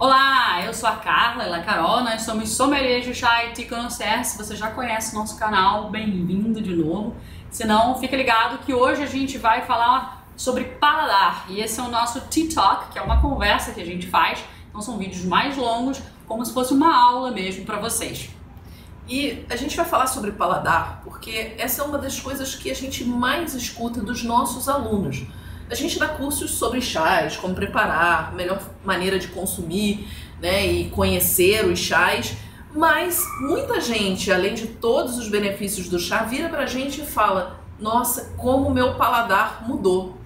Olá, eu sou a Carla, ela é a Carol, nós somos sommeliers de chá e te conhecer. Se você já conhece o nosso canal, bem-vindo de novo. Se não, fica ligado que hoje a gente vai falar sobre paladar. E esse é o nosso Tea Talk, que é uma conversa que a gente faz. Então são vídeos mais longos, como se fosse uma aula mesmo para vocês. E a gente vai falar sobre paladar porque essa é uma das coisas que a gente mais escuta dos nossos alunos. A gente dá cursos sobre chás, como preparar, melhor maneira de consumir, né, e conhecer os chás, mas muita gente, além de todos os benefícios do chá, vira pra gente e fala: nossa, como o meu paladar mudou.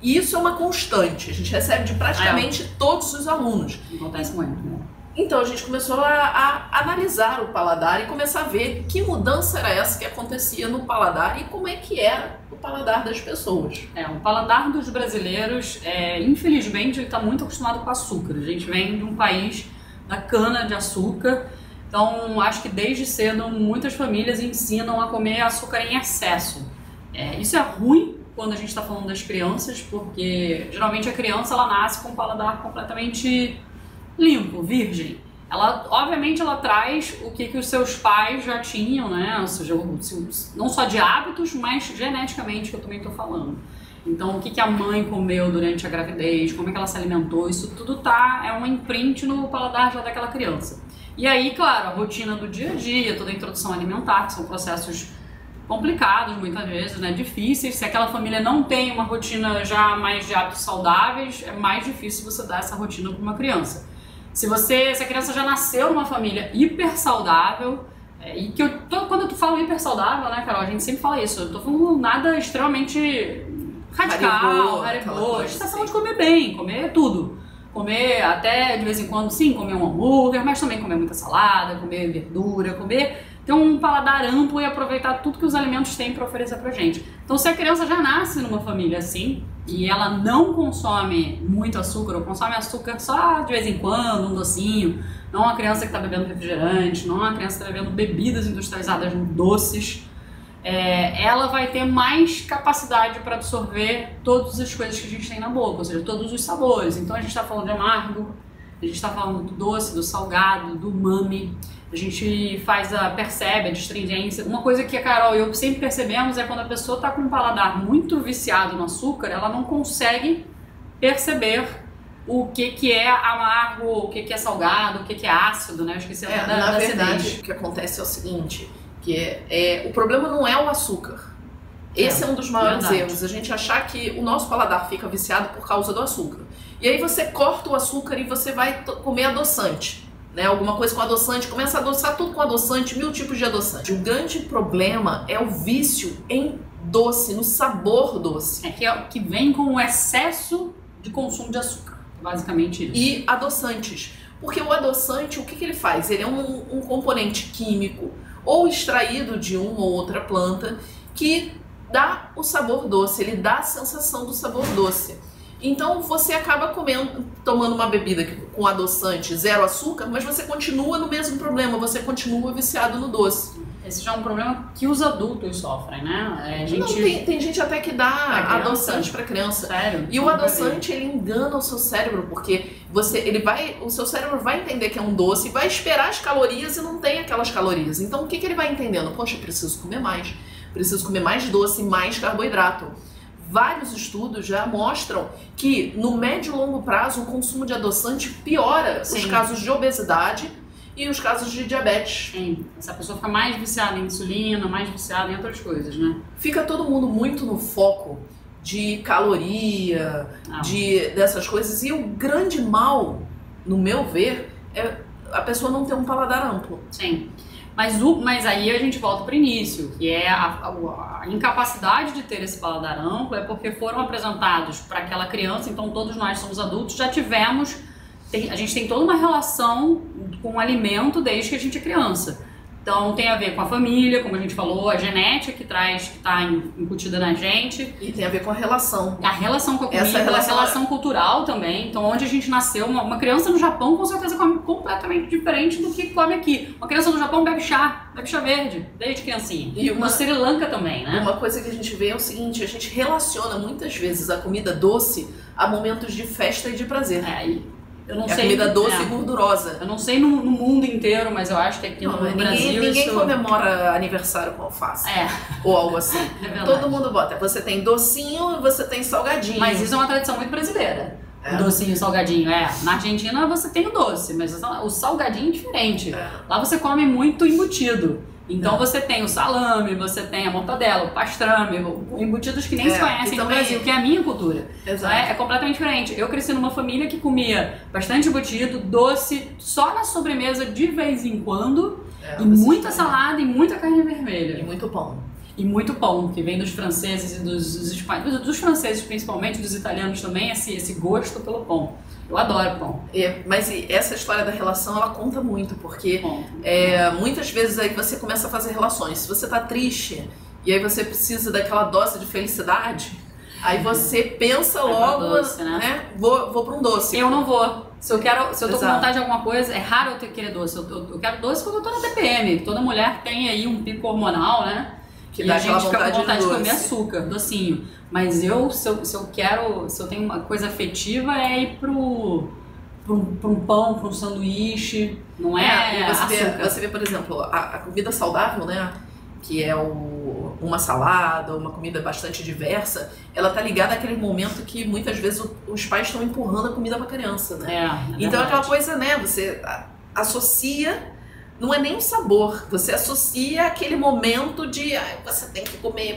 E isso é uma constante, a gente recebe de praticamente todos os alunos. Acontece muito, né? Então a gente começou a analisar o paladar e começar a ver que mudança era essa que acontecia no paladar e como é que era o paladar das pessoas. O paladar dos brasileiros, infelizmente, ele está muito acostumado com açúcar. A gente vem de um país da cana-de-açúcar, então acho que desde cedo muitas famílias ensinam a comer açúcar em excesso. Isso é ruim quando a gente está falando das crianças, porque geralmente a criança ela nasce com o paladar completamente limpo, virgem. Obviamente ela traz o que os seus pais já tinham, né? Ou seja, não só de hábitos, mas geneticamente, que eu também estou falando. Então, o que a mãe comeu durante a gravidez, como é que ela se alimentou, isso tudo é um imprint no paladar já daquela criança. E aí, claro, a rotina do dia a dia, toda a introdução alimentar, que são processos complicados muitas vezes, né, difíceis. Se aquela família não tem uma rotina já mais de hábitos saudáveis, é mais difícil você dar essa rotina para uma criança. Se a criança já nasceu numa família hiper saudável, quando eu falo hiper saudável, né, Carol, a gente sempre fala isso, eu tô falando nada extremamente radical, Haribo, a gente tá falando de comer bem, comer tudo. Comer até de vez em quando, sim, comer um hambúrguer, mas também comer muita salada, comer verdura, ter um paladar amplo e aproveitar tudo que os alimentos têm para oferecer pra gente. Então, se a criança já nasce numa família assim e ela não consome muito açúcar ou consome açúcar só de vez em quando, um docinho, não uma criança que está bebendo refrigerante, não uma criança que está bebendo bebidas industrializadas doces, ela vai ter mais capacidade para absorver todas as coisas que a gente tem na boca, ou seja, todos os sabores. Então a gente está falando de amargo, a gente está falando do doce, do salgado, do umami. A gente percebe a astringência. Uma coisa que a Carol e eu sempre percebemos é quando a pessoa está com um paladar muito viciado no açúcar, ela não consegue perceber o que é amargo, o que é salgado, o que é ácido, né? Eu esqueci na verdade, o que acontece é o seguinte, o problema não é o açúcar. Esse é um dos maiores erros, a gente achar que o nosso paladar fica viciado por causa do açúcar. E aí você corta o açúcar e você vai comer adoçante. Né, alguma coisa com adoçante, começa a adoçar tudo com adoçante, 1000 tipos de adoçante. O grande problema é o vício em doce, no sabor doce. Que vem com o excesso de consumo de açúcar, basicamente isso. E adoçantes. Porque o adoçante, o que ele faz? Ele é um componente químico ou extraído de uma ou outra planta que dá o sabor doce, ele dá a sensação do sabor doce. Então você acaba tomando uma bebida com adoçante, zero açúcar, mas você continua no mesmo problema, você continua viciado no doce. Esse já é um problema que os adultos sofrem, né? Tem gente até que dá adoçante para criança. Sério? E o adoçante, ele engana o seu cérebro, porque o seu cérebro vai entender que é um doce, vai esperar as calorias e não tem aquelas calorias. Então o que ele vai entendendo? Poxa, preciso comer mais doce, mais carboidrato. Vários estudos já mostram que no médio e longo prazo o consumo de adoçante piora os casos de obesidade e os casos de diabetes. Sim, essa pessoa fica mais viciada em insulina, mais viciada em outras coisas, né? Fica todo mundo muito no foco de caloria, dessas coisas, e o grande mal, no meu ver, é a pessoa não ter um paladar amplo. Sim. Mas aí a gente volta para o início, que é a incapacidade de ter esse paladar amplo, é porque foram apresentados para aquela criança, então todos nós somos adultos, a gente tem toda uma relação com o alimento desde que a gente é criança. Então tem a ver com a família, como a gente falou, a genética que está incutida na gente. E tem a ver com a relação. A relação com a comida, a relação cultural também. Então onde a gente nasceu, uma criança no Japão com certeza come completamente diferente do que come aqui. Uma criança no Japão bebe chá verde, desde criancinha. E no Sri Lanka também, né? Uma coisa que a gente vê é o seguinte, a gente relaciona muitas vezes a comida doce a momentos de festa e de prazer. Eu não É a sei, comida doce e gordurosa. Eu não sei no mundo inteiro, mas eu acho que aqui no Brasil ninguém isso... comemora aniversário com alface. É. Ou algo assim. É verdade. Todo mundo bota. Você tem docinho e você tem salgadinho. Mas isso é uma tradição muito brasileira. É. O docinho e salgadinho, Na Argentina você tem o doce, mas o salgadinho é diferente. É. Lá você come muito embutido. Então você tem o salame, você tem a mortadela, o pastrame, embutidos que nem se conhecem no Brasil, que é a minha cultura. Exato. É completamente diferente. Eu cresci numa família que comia bastante embutido, doce, só na sobremesa de vez em quando, e muita salada e muita carne vermelha. E muito pão. E muito pão, que vem dos franceses e dos espanhóis, dos franceses principalmente, dos italianos também, esse gosto pelo pão. Eu adoro pão. Mas essa história da relação, ela conta muito, porque muitas vezes aí você começa a fazer relações. Se você tá triste e aí você precisa daquela dose de felicidade, aí você pensa logo, doce, né? Vou pra um doce. Eu não vou. Se eu tô com Exato. vontade de alguma coisa, é raro eu querer doce. Eu quero doce quando eu tô na TPM. Toda mulher tem aí um pico hormonal, né? Que e dá a gente aquela fica com vontade de doce. comer açúcar, docinho. Mas se eu tenho uma coisa afetiva, é ir pra um pão, pra um sanduíche, não é, açúcar. Você vê, por exemplo, a comida saudável, né? Que é uma salada, uma comida bastante diversa, ela tá ligada àquele momento que muitas vezes os pais estão empurrando a comida pra criança, né? Então aquela coisa, né? Você associa. Não é nem o sabor, você associa aquele momento de você tem que comer.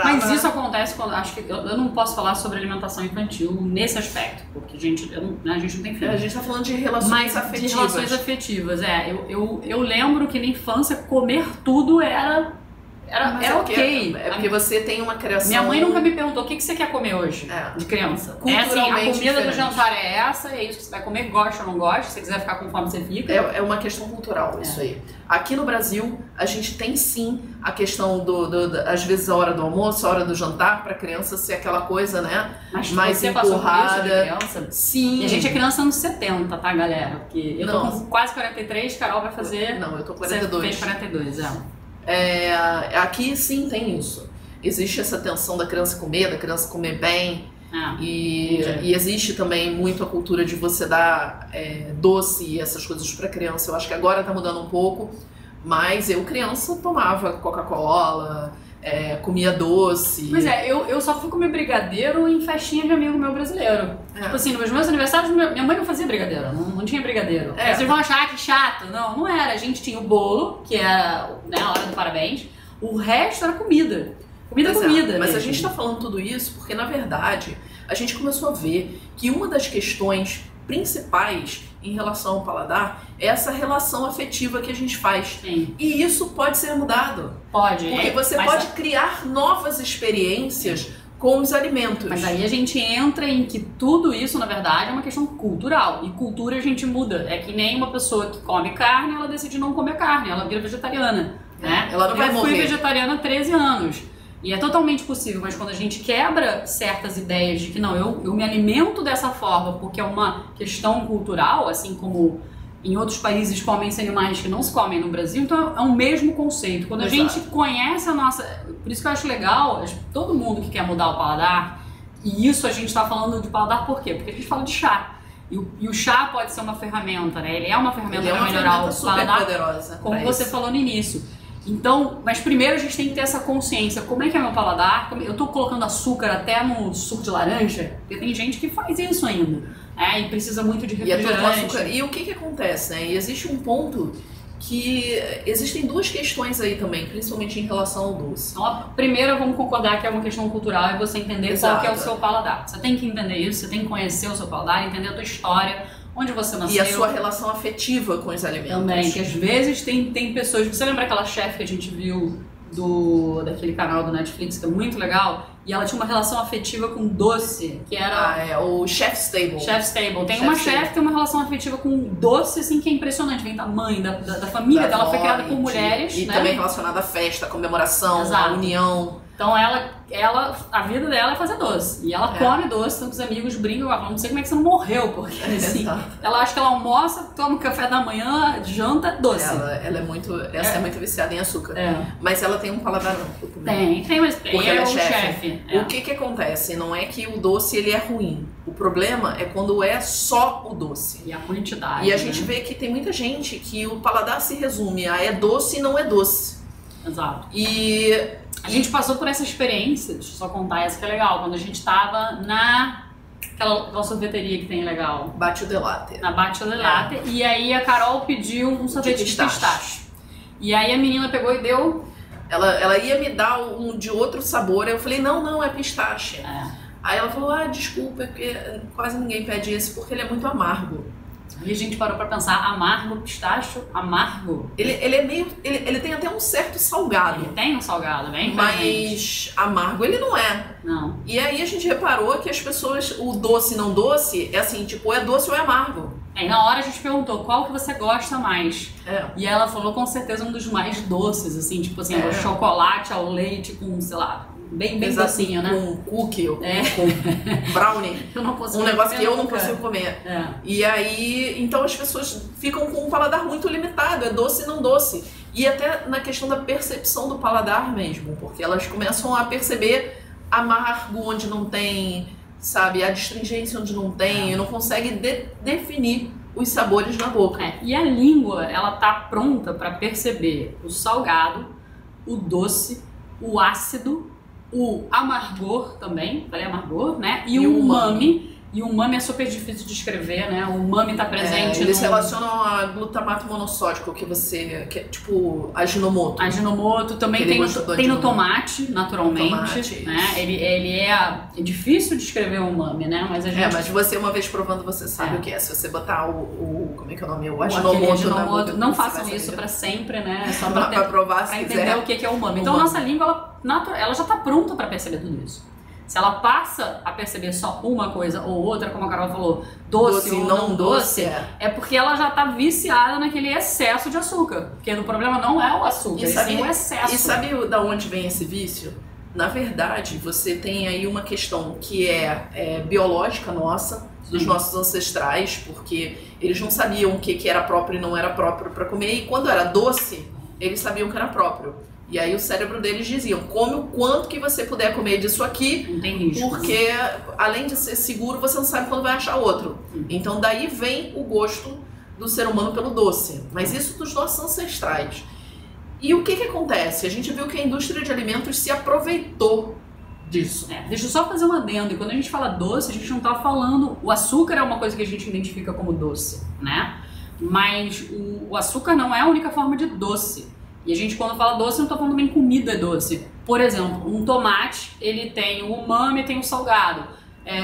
Mas isso acontece quando. Acho que eu não posso falar sobre alimentação infantil nesse aspecto, porque a gente não tem filho. A gente tá falando de relações afetivas. De relações afetivas, eu lembro que na infância comer tudo era ok. É porque você tem uma criação. Minha mãe nunca me perguntou o que você quer comer hoje, de criança. É assim, a comida diferente. do jantar é essa, e é isso que você vai comer, gosta ou não gosta, se você quiser ficar com fome, você fica. É uma questão cultural isso aí. Aqui no Brasil, a gente tem sim a questão às vezes a hora do almoço, a hora do jantar, pra criança ser aquela coisa, né? Mas mais você passou por isso de empurrada. criança? Sim. E a gente é criança anos 70, tá, galera? Porque eu tô com quase 43, Carol vai fazer... Não, eu tô com 42. Você fez 42, aqui sim tem isso. Existe essa tensão da criança comer bem. E existe também muito a cultura de você dar doce e essas coisas pra criança. Eu acho que agora tá mudando um pouco, mas eu criança tomava Coca-Cola, comia doce. Pois eu só fui comer brigadeiro em festinha de amigo meu brasileiro. Tipo assim, nos meus aniversários, minha mãe não fazia brigadeiro, não tinha brigadeiro. Aí vocês vão achar que chato. Não era. A gente tinha o bolo, que era a hora do parabéns. O resto era comida. Comida. Mas mesmo. a gente tá falando tudo isso porque, na verdade, a gente começou a ver que uma das questões principais em relação ao paladar é essa relação afetiva que a gente faz. Sim. E isso pode ser mudado. Pode. Porque você pode criar novas experiências com os alimentos. Mas aí a gente entra em que tudo isso, na verdade, é uma questão cultural. E cultura a gente muda. É que nem uma pessoa que come carne, ela decide não comer carne, ela vira vegetariana. Né? Ela não vai morrer. Eu fui vegetariana há 13 anos. E é totalmente possível, mas quando a gente quebra certas ideias de que não, eu me alimento dessa forma porque é uma questão cultural, assim como em outros países comem-se animais que não se comem no Brasil, então é o mesmo conceito. Quando a gente conhece a nossa... Por isso que eu acho legal, todo mundo que quer mudar o paladar, e isso a gente está falando de paladar por quê? Porque a gente fala de chá. E o chá pode ser uma ferramenta, né? Ele é uma ferramenta para melhorar o paladar, poderosa, como você falou no início. Então, mas primeiro a gente tem que ter essa consciência, como é que é meu paladar? Eu tô colocando açúcar até no suco de laranja, porque tem gente que faz isso ainda, e precisa muito de refrigerante. E o que acontece, né? E existe um ponto que existem duas questões aí também, principalmente em relação ao doce. Então, primeiro vamos concordar que é uma questão cultural e você entender qual que é o seu paladar. Você tem que entender isso, você tem que conhecer o seu paladar, entender a tua história, onde você nasceu. E a sua relação afetiva com os alimentos. Também, que às vezes tem pessoas... Você lembra aquela chefe que a gente viu daquele canal do Netflix, que é muito legal? E ela tinha uma relação afetiva com doce, que era... o Chef's Table. Chef's Table. Tem uma chefe que tem uma relação afetiva com doce, assim, que é impressionante. Vem da mãe, da família dela, foi criada por mulheres, e né? também relacionada à festa, à comemoração, à união. Então a vida dela é fazer doce. E ela come doce, tanto que os amigos brincam, ela fala, não sei como é que você não morreu, porque assim, ela acha que ela almoça, toma café da manhã, janta, doce. Ela é muito viciada em açúcar. Mas ela tem um paladar amplo também. Tem, mas porque ela é chefe. O que acontece? Não é que o doce ele é ruim. O problema é quando é só o doce. E a quantidade. E a gente vê que tem muita gente que o paladar se resume a é doce e não é doce. Exato. E a gente passou por essa experiência, deixa eu só contar essa que é legal, quando a gente tava naquela sorveteria que tem legal. Bacio de Latte. Na Bacio de Latte. E aí a Carol pediu um sorvete de pistache. E aí a menina pegou e deu... Ela ia me dar um de outro sabor, eu falei, não, é pistache. Aí ela falou, desculpa, é porque quase ninguém pede esse porque ele é muito amargo. E a gente parou pra pensar, amargo, pistacho, amargo. Ele é meio... Ele tem até um certo salgado. Ele tem um salgado, bem mas amargo ele não é. Não. E aí a gente reparou que as pessoas, o doce não doce, é assim, tipo, é doce ou é amargo. E na hora a gente perguntou, qual que você gosta mais? E ela falou com certeza um dos mais doces, assim, tipo assim, o chocolate ao leite com, sei lá, bem docinho, né? Com cookie, com brownie. Eu não consigo um negócio que eu não consigo comer. E aí, então as pessoas ficam com um paladar muito limitado, é doce e não doce. E até na questão da percepção do paladar mesmo, porque elas começam a perceber amargo onde não tem, sabe, a astringência onde não tem, e não consegue definir os sabores na boca. E a língua, ela tá pronta para perceber o salgado, o doce, o ácido, o amargor também, falei amargor, né? E o umami. E o umami é super difícil de escrever, né? O umami tá presente eles relacionam a glutamato monossódico, que é tipo Ajinomoto. Ajinomoto também tem no tomate, naturalmente, né? Ele é difícil de escrever o umami, né? Mas a gente... mas você uma vez provando, você sabe o que é. Se você botar como é que é o nome? O Ajinomoto na boca, não façam isso pra sempre, né? É só pra provar, se entender o que é o umami. Então a nossa língua, ela já tá pronta pra perceber tudo isso. Se ela passa a perceber só uma coisa ou outra, como a Carol falou, doce ou não doce, é porque ela já tá viciada naquele excesso de açúcar. Porque o problema não é o açúcar, sim o excesso. E sabe da onde vem esse vício? Na verdade, você tem aí uma questão que é biológica nossa, dos nossos ancestrais, porque eles não sabiam o que era próprio e não era próprio para comer, e quando era doce, eles sabiam que era próprio. E aí o cérebro deles dizia, come o quanto que você puder comer disso aqui, não tem risco, porque além de ser seguro, você não sabe quando vai achar outro. Então daí vem o gosto do ser humano pelo doce, mas isso dos nossos ancestrais. E o que acontece? A gente viu que a indústria de alimentos se aproveitou disso. Deixa eu só fazer um adendo, e quando a gente fala doce, a gente não tá falando... O açúcar é uma coisa que a gente identifica como doce, né? Mas o açúcar não é a única forma de doce. E a gente, quando fala doce, não tá falando também comida doce. Por exemplo, um tomate, ele tem o umami e tem o salgado.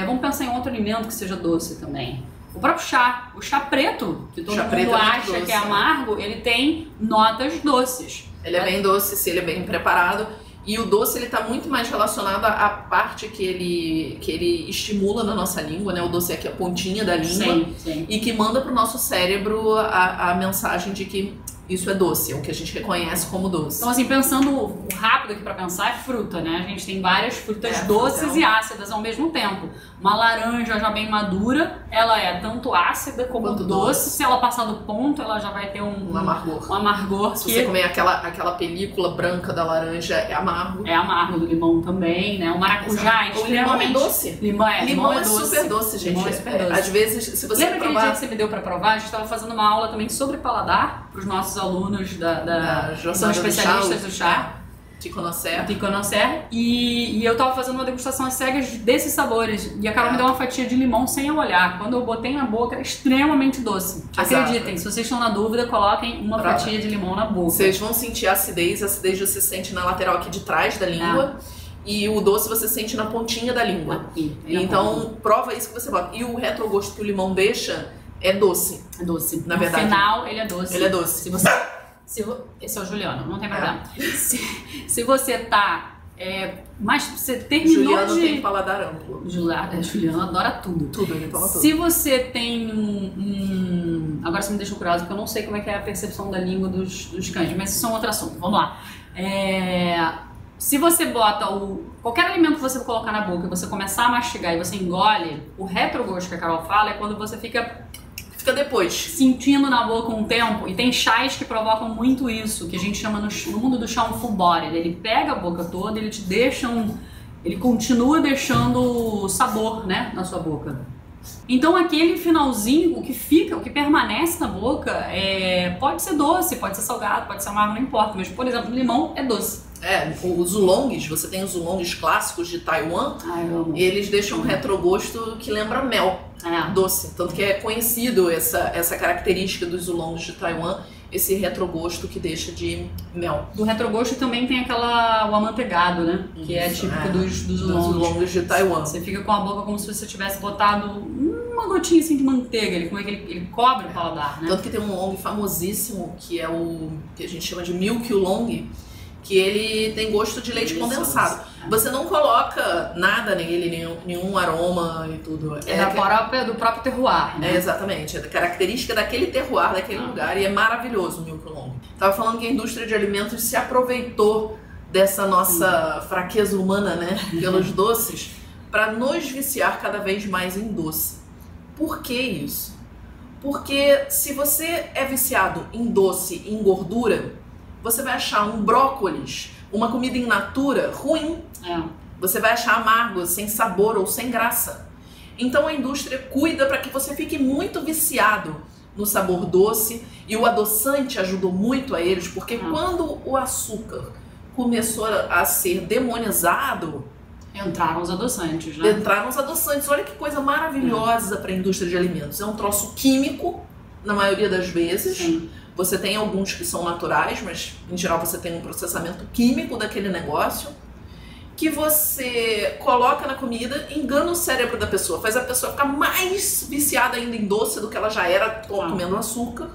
Vamos pensar em outro alimento que seja doce também. O próprio chá. O chá preto, que todo mundo acha que é amargo, ele tem notas doces. Ele é bem doce se ele é bem preparado. E o doce, ele tá muito mais relacionado à parte que ele estimula na nossa língua, né? O doce é aqui a pontinha da língua. Sim. E que manda pro nosso cérebro a mensagem de que isso é doce, é o que a gente reconhece como doce. Então, assim, pensando rápido aqui pra pensar, é fruta, né? A gente tem várias frutas doces e ácidas ao mesmo tempo. Uma laranja já bem madura, ela é tanto ácida como doce. Se ela passar do ponto, ela já vai ter um amargor. Um amargor. Se você comer aquela película branca da laranja, é amargo. É amargo, do limão também, né? O maracujá é extremamente doce. Limão é doce. Super doce, gente. Limão é super doce. Às vezes, se você lembra aquele dia que você me deu pra provar? A gente tava fazendo uma aula também sobre paladar pros nossos alunos que são especialistas do chá. Te conhecer. E eu tava fazendo uma degustação às cegas desses sabores. E a Carol me deu uma fatia de limão sem eu olhar. Quando eu botei na boca, era extremamente doce. Acreditem, se vocês estão na dúvida, coloquem uma fatia de limão na boca. Vocês vão sentir a acidez você sente na lateral aqui de trás da língua. E o doce você sente na pontinha da língua. Então, prova isso que você bota. E o retrogosto que o limão deixa é doce. É doce. Na verdade. No final, ele é doce. Ele é doce. Esse é o Juliano, não tem problema. Se você tá... mas você terminou Juliano tem paladar amplo. Juliano adora tudo. Ele toma tudo. Se você tem agora você me deixou curiosa, porque eu não sei como é que é a percepção da língua dos cães, mas isso é um outro assunto. Vamos lá. Se você bota qualquer alimento que você colocar na boca e você começar a mastigar e você engole, o retrogosto que a Carol fala é quando você fica depois sentindo na boca um tempo. E tem chás que provocam muito isso, que a gente chama no mundo do chá um full body. Ele pega a boca toda, ele te deixa ele continua deixando sabor, né, na sua boca. Então aquele finalzinho, o que permanece na boca, pode ser doce, pode ser salgado, pode ser amargo, não importa. Mas, por exemplo, o limão é doce. Os oolongs, você tem os oolongs clássicos de Taiwan, eles deixam um retrogosto que lembra mel, doce. Tanto que é conhecido essa característica dos oolongs de Taiwan, esse retrogosto que deixa de mel. Do retrogosto também tem o amanteigado, né? Que é típico dos oolongs de Taiwan. Você fica com a boca como se você tivesse botado uma gotinha assim de manteiga, como é que ele cobre o paladar, né? Tanto que tem um oolong famosíssimo, que é que a gente chama de milk oolong, que ele tem gosto de leite condensado. Você não coloca nada nele, nenhum aroma e tudo. Do próprio terroir, né? Exatamente. É da característica daquele terroir, daquele lugar. E é maravilhoso o milk oolong. Tava falando que a indústria de alimentos se aproveitou dessa nossa fraqueza humana, né? Pelos doces, para nos viciar cada vez mais em doce. Por que isso? Porque se você é viciado em doce e em gordura, você vai achar um brócolis, uma comida in natura, ruim. Você vai achar amargo, sem sabor ou sem graça. Então a indústria cuida para que você fique muito viciado no sabor doce, e o adoçante ajudou muito a eles, porque quando o açúcar começou a ser demonizado, entraram os adoçantes, né? Entraram os adoçantes. Olha que coisa maravilhosa para a indústria de alimentos. É um troço químico, na maioria das vezes. Sim. Você tem alguns que são naturais, mas em geral você tem um processamento químico daquele negócio, que você coloca na comida, engana o cérebro da pessoa, faz a pessoa ficar mais viciada ainda em doce do que ela já era comendo açúcar.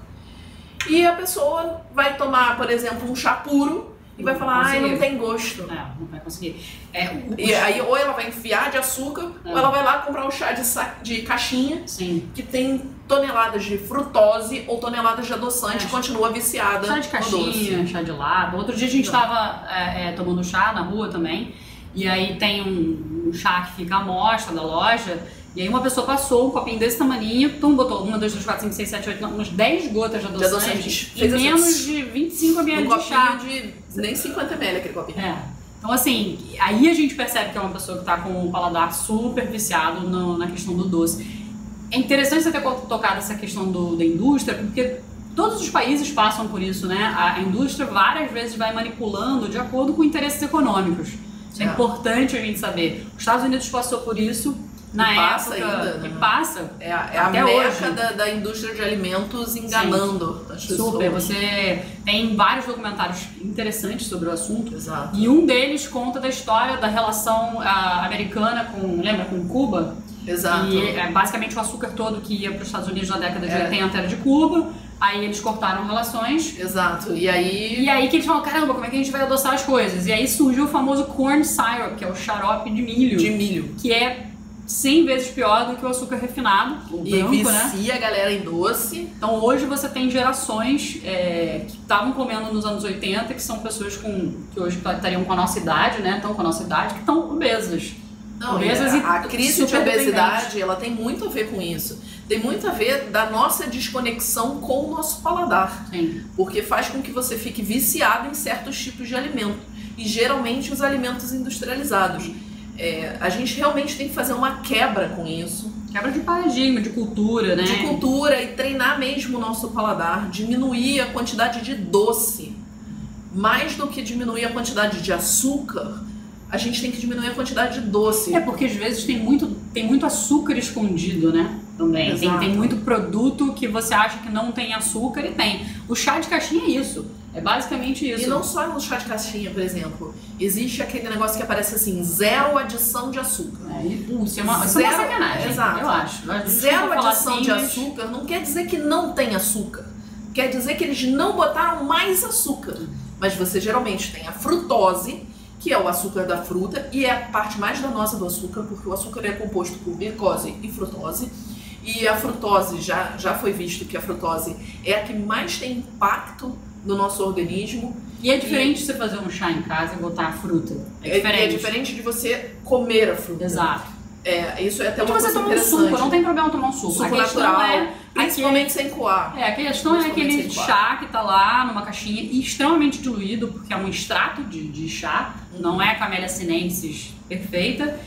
E a pessoa vai tomar, por exemplo, um chá puro e vai falar, não tem gosto. Não vai conseguir. E aí ou ela vai enfiar de açúcar, ou ela vai lá comprar um chá de caixinha, que tem toneladas de frutose ou toneladas de adoçante, continua viciada. Chá de caixinha, chá de lado. Outro dia a gente estava tomando chá na rua também, e aí tem um chá que fica à mostra da loja, e aí uma pessoa passou um copinho desse tamaninho, então botou 1, 2, 3, 4, 5, 6, 7, 8, 9, umas 10 gotas de adoçante e menos de 25 ml de chá. De nem 50 ml aquele copinho. Então assim, aí a gente percebe que é uma pessoa que está com o paladar super viciado na questão do doce. É interessante você ter tocado essa questão da indústria, porque todos os países passam por isso, né? A indústria várias vezes vai manipulando de acordo com interesses econômicos. Isso é importante a gente saber. Os Estados Unidos passou por isso na época ainda, né? E passa. É a meca da indústria de alimentos enganando as pessoas. Super. Você tem vários documentários interessantes sobre o assunto. Exato. E um deles conta da história da relação americana com Cuba. Exato. E basicamente o açúcar todo que ia para os Estados Unidos na década de 80 era de Cuba. Aí eles cortaram relações. Exato. E aí que eles falaram, caramba, como é que a gente vai adoçar as coisas? E aí surgiu o famoso corn syrup, que é o xarope de milho. Que é 100 vezes pior do que o açúcar refinado, o branco, vicia a galera em doce. Então hoje você tem gerações que estavam comendo nos anos 80, que são pessoas que hoje estariam com a nossa idade, né? Estão com a nossa idade, que estão obesas. A crise de obesidade, ela tem muito a ver com isso. Tem muito a ver da nossa desconexão com o nosso paladar. Sim. Porque faz com que você fique viciado em certos tipos de alimento. E geralmente os alimentos industrializados. A gente realmente tem que fazer uma quebra com isso. Quebra de paradigma, de cultura, né? De cultura, e treinar mesmo o nosso paladar. Diminuir a quantidade de doce. Mais do que diminuir a quantidade de açúcar, a gente tem que diminuir a quantidade de doce. Porque às vezes tem muito açúcar escondido, né? Também. Tem muito produto que você acha que não tem açúcar e tem. O chá de caixinha é isso. É basicamente isso. E não só no chá de caixinha, por exemplo. Existe aquele negócio que aparece assim, 0 adição de açúcar. Isso é uma sacanagem, exato. Eu acho. 0 adição de açúcar não quer dizer que não tem açúcar. Quer dizer que eles não botaram mais açúcar. Mas você geralmente tem a frutose, que é o açúcar da fruta, e é a parte mais danosa do açúcar, porque o açúcar é composto por glicose e frutose. E a frutose, já foi visto que a frutose é a que mais tem impacto no nosso organismo. E é diferente de você fazer um chá em casa e botar a fruta. É diferente. É diferente de você comer a fruta. Exato. Isso é até uma você coisa toma um interessante. suco, não tem problema tomar um suco. Suco a questão natural, principalmente sem coar. A questão é aquele chá que tá lá numa caixinha extremamente diluído, porque é um extrato de chá, não é a Camellia sinensis perfeita.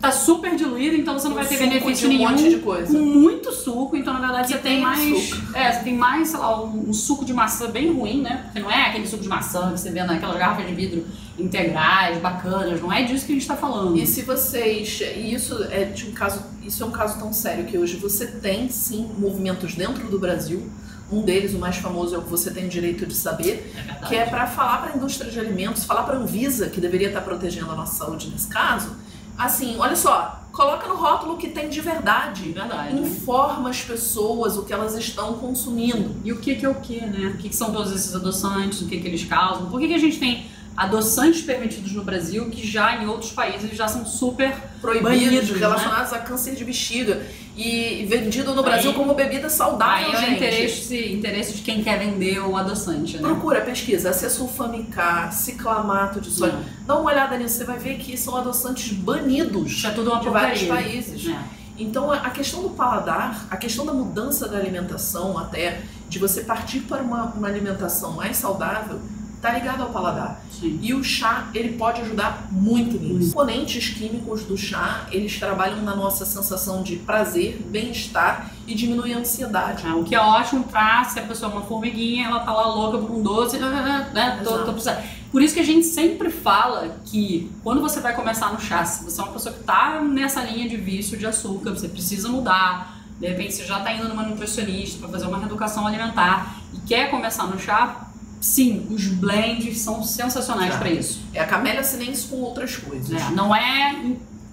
Tá super diluído, então você não vai ter benefício nenhum. Um monte de coisa. Com muito suco, então na verdade que você tem mais. Suco. Você tem mais, sei lá, um suco de maçã bem ruim, né? Porque não é aquele suco de maçã que você vê naquelas garrafas de vidro integrais, bacanas, não é disso que a gente tá falando. E se vocês. Isso é um caso tão sério que hoje você tem sim movimentos dentro do Brasil. Um deles, o mais famoso, é o que você tem o direito de saber, que é para falar para a indústria de alimentos, falar para a Anvisa, que deveria estar protegendo a nossa saúde nesse caso. Assim, olha só, coloca no rótulo o que tem de verdade. Informa as pessoas o que elas estão consumindo. E o que é o que, né? O que são todos esses adoçantes, o que eles causam. Por que a gente tem adoçantes permitidos no Brasil que já em outros países já são super proibidos, relacionados, né? A câncer de bexiga e vendido no Brasil como bebida saudável, gente. Aí é o interesse de quem quer vender o adoçante, né? Procura, pesquisa, acesulfame-K, ciclamato de sódio. Dá uma olhada nisso, você vai ver que são adoçantes banidos de vários países. Então a questão do paladar, a questão da mudança da alimentação, até de você partir para uma alimentação mais saudável, tá ligado ao paladar. Sim. E o chá, ele pode ajudar muito nisso. Os componentes químicos do chá, eles trabalham na nossa sensação de prazer, bem-estar e diminuir a ansiedade. O que é ótimo pra, se a pessoa é uma formiguinha, ela tá lá louca por um doce, né? Tô precisando. Por isso que a gente sempre fala que quando você vai começar no chá, se você é uma pessoa que tá nessa linha de vício de açúcar, você precisa mudar, de repente você já tá indo numa nutricionista para fazer uma reeducação alimentar e quer começar no chá, sim, os blends são sensacionais para isso. É a Camellia sinensis com outras coisas. Não é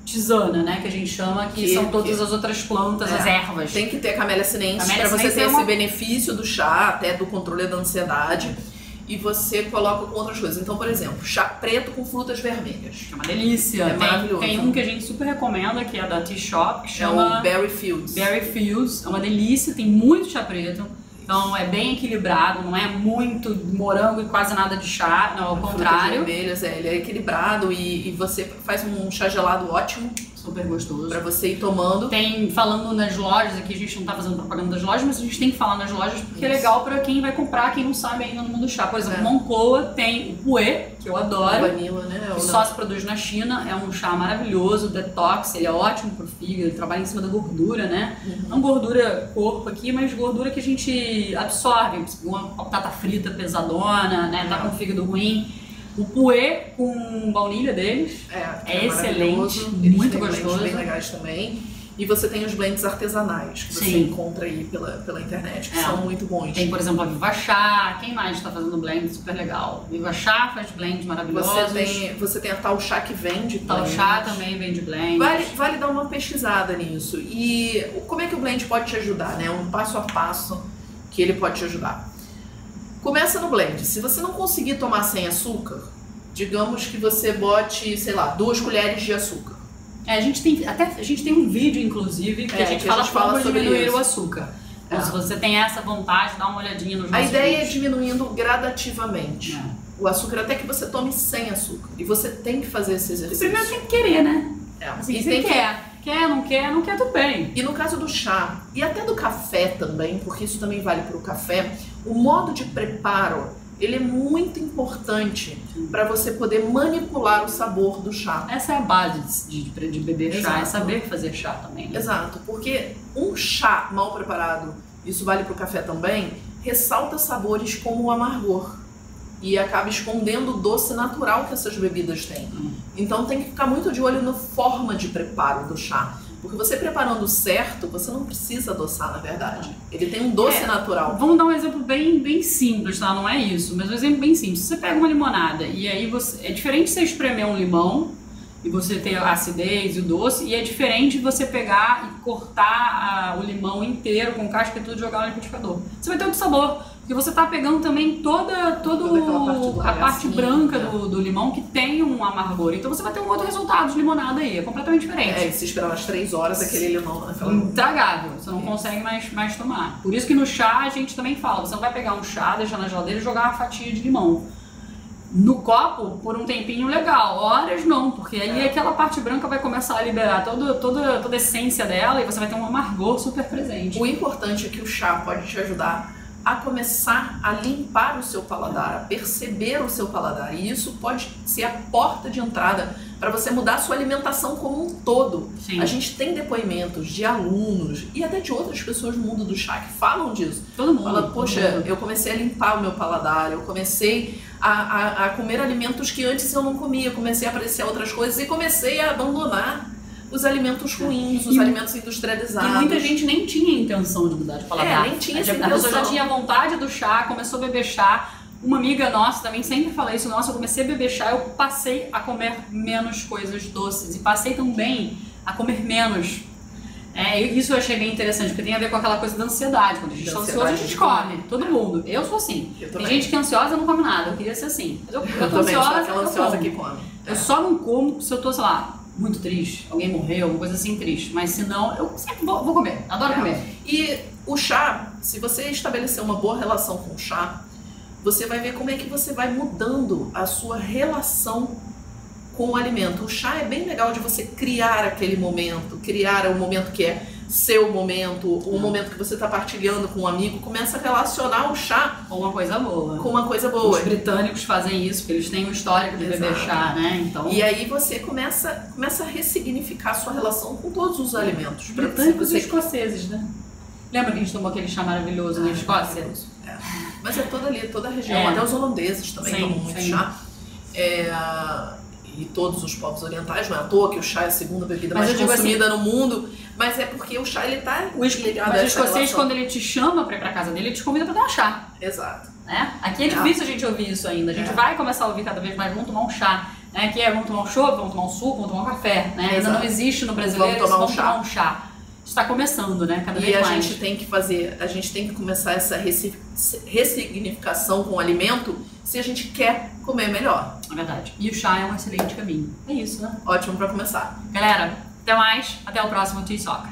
tisana, né, que a gente chama, que são todas as outras plantas, as ervas. Tem que ter a Camellia sinensis para você ter esse benefício do chá, até do controle da ansiedade. E você coloca com outras coisas. Então, por exemplo, chá preto com frutas vermelhas. É uma delícia. Maravilhoso. Tem um que a gente super recomenda, que é da Tea Shop, que chama o Berry Fields. Berry Fields. É uma delícia, tem muito chá preto. Então é bem equilibrado, não é muito morango e quase nada de chá, não, ao contrário. Vermelhas, ele é equilibrado e você faz um chá gelado ótimo. Super gostoso. Pra você ir tomando. Tem, falando nas lojas, aqui a gente não tá fazendo propaganda das lojas, mas a gente tem que falar nas lojas porque é legal pra quem vai comprar, quem não sabe ainda no mundo do chá. Por exemplo, Moncloa tem o Pué, que eu adoro. Vanilla, né? Que só se produz na China, é um chá maravilhoso, detox, ele é ótimo pro fígado, ele trabalha em cima da gordura, né? Não gordura corpo aqui, mas gordura que a gente absorve. Uma batata frita pesadona, né? Tá com o fígado ruim. O Pué com baunilha deles é excelente, muito gostoso. Bem legais também. E você tem os blends artesanais que você encontra aí pela internet, que são muito bons. Tem, por exemplo, a Viva Chá. Quem mais está fazendo blend super legal? Viva Chá faz blends maravilhosos. Você tem a Tal Chá que vende blend. Tal Chá também vende blend. Vale dar uma pesquisada nisso. E como é que o blend pode te ajudar, né? Um passo a passo que ele pode te ajudar. Começa no blend. Se você não conseguir tomar sem açúcar, digamos que você bote, sei lá, 2 colheres de açúcar. A gente tem um vídeo, inclusive, que a gente fala sobre diminuir o açúcar. Então, se você tem essa vontade, dá uma olhadinha nos nossos vídeos. A ideia é diminuindo gradativamente o açúcar, até que você tome sem açúcar. E você tem que fazer esse exercício. E primeiro tem que querer, né? E tem não quer, tudo bem. E no caso do chá, e até do café também, porque isso também vale para o café, o modo de preparo, ele é muito importante para você poder manipular o sabor do chá. Essa é a base de beber chá, é saber fazer chá também. Né? Exato, porque um chá mal preparado, isso vale para o café também, ressalta sabores como o amargor. E acaba escondendo o doce natural que essas bebidas têm. Então tem que ficar muito de olho na forma de preparo do chá. Porque você preparando certo, você não precisa adoçar, na verdade. Ele tem um doce natural. Vamos dar um exemplo bem simples, tá? Não é isso, mas um exemplo bem simples. Você pega uma limonada e aí é diferente você espremer um limão e você ter a acidez e o doce, e é diferente você pegar e cortar o limão inteiro com casca e tudo e jogar no liquidificador. Você vai ter outro sabor. Porque você tá pegando também toda a parte branca do limão que tem um amargor. Então você vai ter um outro resultado de limonada aí, é completamente diferente. E se esperar umas 3 horas aquele limão naquela... Intragável, você não consegue mais tomar. Por isso que no chá a gente também fala, você não vai pegar um chá, deixar na geladeira e jogar uma fatia de limão. no copo por um tempinho legal, horas não, porque aí aquela parte branca vai começar a liberar toda a essência dela e você vai ter um amargor super presente. O importante é que o chá pode te ajudar a começar a limpar o seu paladar, a perceber o seu paladar, e isso pode ser a porta de entrada para você mudar a sua alimentação como um todo. Sim. A gente tem depoimentos de alunos e até de outras pessoas no mundo do chá que falam disso. Todo mundo. Fala, poxa, eu comecei a limpar o meu paladar, eu comecei a comer alimentos que antes eu não comia, comecei a apreciar outras coisas e comecei a abandonar os alimentos ruins, os alimentos industrializados. E muita gente nem tinha intenção de mudar de paladar. Nem tinha essa A intenção. pessoa já tinha vontade do chá, começou a beber chá. Uma amiga nossa também sempre fala isso, nossa, eu comecei a beber chá, eu passei a comer menos coisas doces e passei também a comer menos. Isso eu achei bem interessante, porque tem a ver com aquela coisa da ansiedade. Quando a gente está ansioso, a gente come. Todo mundo. Eu sou assim. Tem gente que é ansiosa não come nada. Eu queria ser assim. Mas eu tô também ansiosa, sou aquela ansiosa que come. Eu só não como se eu tô, sei lá, muito triste, alguém morreu, alguma coisa assim triste. Mas se não, eu sempre vou comer. Adoro comer. E o chá, se você estabelecer uma boa relação com o chá, você vai ver como é que você vai mudando a sua relação com o alimento. O chá é bem legal de você criar aquele momento, criar um momento que é seu momento, um momento que você está partilhando com um amigo, começa a relacionar o chá com uma coisa boa. Com uma coisa boa. Os britânicos fazem isso, porque eles têm um histórico de beber chá, né? Então... E aí você começa a ressignificar a sua relação com todos os alimentos. Britânicos e escoceses, né? Lembra que a gente tomou aquele chá maravilhoso na Escócia? Mas é toda a região, até os holandeses também tomam muito chá. E todos os povos orientais, não é à toa que o chá é a segunda bebida mais consumida no mundo, mas é porque o chá, ele tá ligado a essa Mas o escocês, relação. quando ele te chama pra ir pra casa dele, ele te convida pra tomar chá. Exato. Aqui é difícil a gente ouvir isso ainda, a gente vai começar a ouvir cada vez mais, vamos tomar um chá. Que vamos tomar um chopp, vamos tomar um suco, vamos tomar um café. Ainda não existe no brasileiro, vamos tomar um chá. Está começando, né? Cada vez mais. E a gente tem que começar essa ressignificação com o alimento se a gente quer comer melhor. É verdade. E o chá é um excelente caminho. É isso, né? Ótimo para começar. Galera, até mais. Até o próximo Tea Talk.